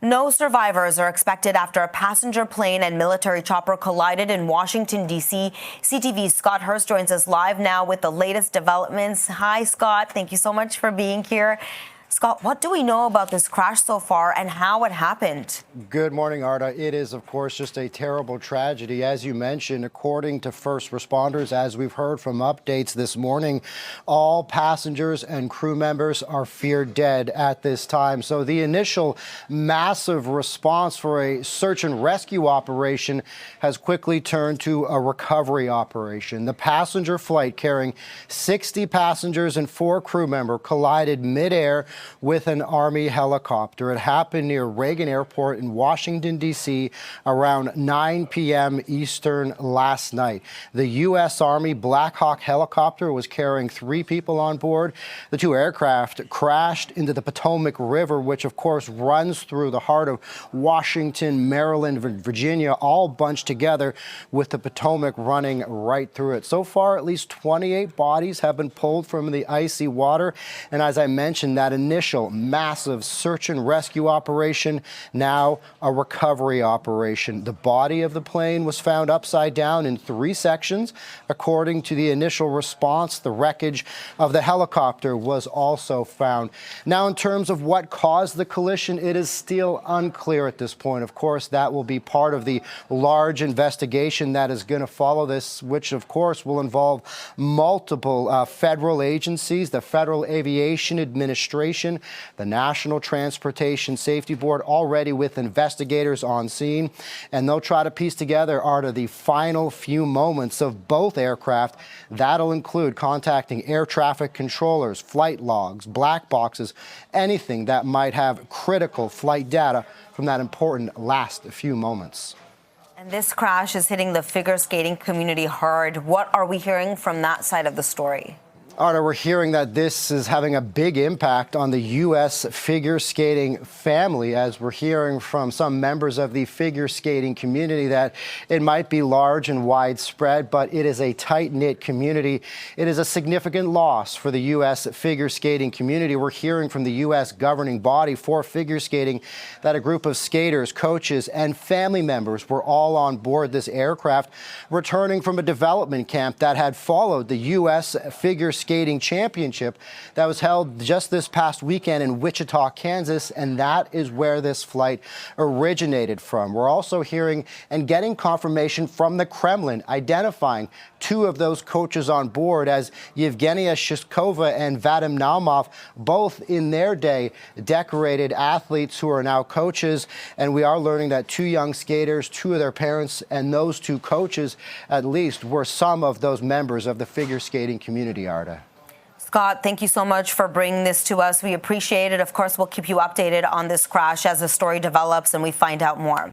No survivors are expected after a passenger plane and military chopper collided in Washington, D.C. CTV's Scott Hurst joins us live now with the latest developments. Hi, Scott. Thank you so much for being here. Scott, what do we know about this crash so far and how it happened? Good morning, Arda. It is, of course, just a terrible tragedy. As you mentioned, according to first responders, as we've heard from updates this morning, all passengers and crew members are feared dead at this time. So the initial massive response for a search and rescue operation has quickly turned to a recovery operation. The passenger flight carrying 60 passengers and 4 crew members collided midair with an Army helicopter. It happened near Reagan Airport in Washington, D.C. around 9 p.m. Eastern last night. The U.S. Army Black Hawk helicopter was carrying 3 people on board. The 2 aircraft crashed into the Potomac River, which of course runs through the heart of Washington, Maryland, Virginia, all bunched together with the Potomac running right through it. So far, at least 28 bodies have been pulled from the icy water. And as I mentioned, that initial massive search and rescue operation, now a recovery operation. The body of the plane was found upside down in 3 sections. According to the initial response, the wreckage of the helicopter was also found. Now, in terms of what caused the collision, it is still unclear at this point. Of course, that will be part of the large investigation that is going to follow this, which of course will involve multiple federal agencies, the Federal Aviation Administration, the National Transportation Safety Board, already with investigators on scene, and they'll try to piece together, Arda, the final few moments of both aircraft. That'll include contacting air traffic controllers, flight logs, black boxes, anything that might have critical flight data from that important last few moments. And this crash is hitting the figure skating community hard. What are we hearing from that side of the story? Arda, we're hearing that this is having a big impact on the U.S. figure skating family, as we're hearing from some members of the figure skating community that it might be large and widespread, but it is a tight-knit community. It is a significant loss for the U.S. figure skating community. We're hearing from the U.S. governing body for figure skating that a group of skaters, coaches, and family members were all on board this aircraft, returning from a development camp that had followed the U.S. figure skating championship that was held just this past weekend in Wichita, Kansas, and that is where this flight originated from. We're also hearing and getting confirmation from the Kremlin identifying 2 of those coaches on board as Yevgenia Shishkova and Vadim Naumov, both in their day decorated athletes who are now coaches. And we are learning that 2 young skaters, 2 of their parents, and those 2 coaches at least were some of those members of the figure skating community, Arda. Scott, thank you so much for bringing this to us. We appreciate it. Of course, we'll keep you updated on this crash as the story develops and we find out more.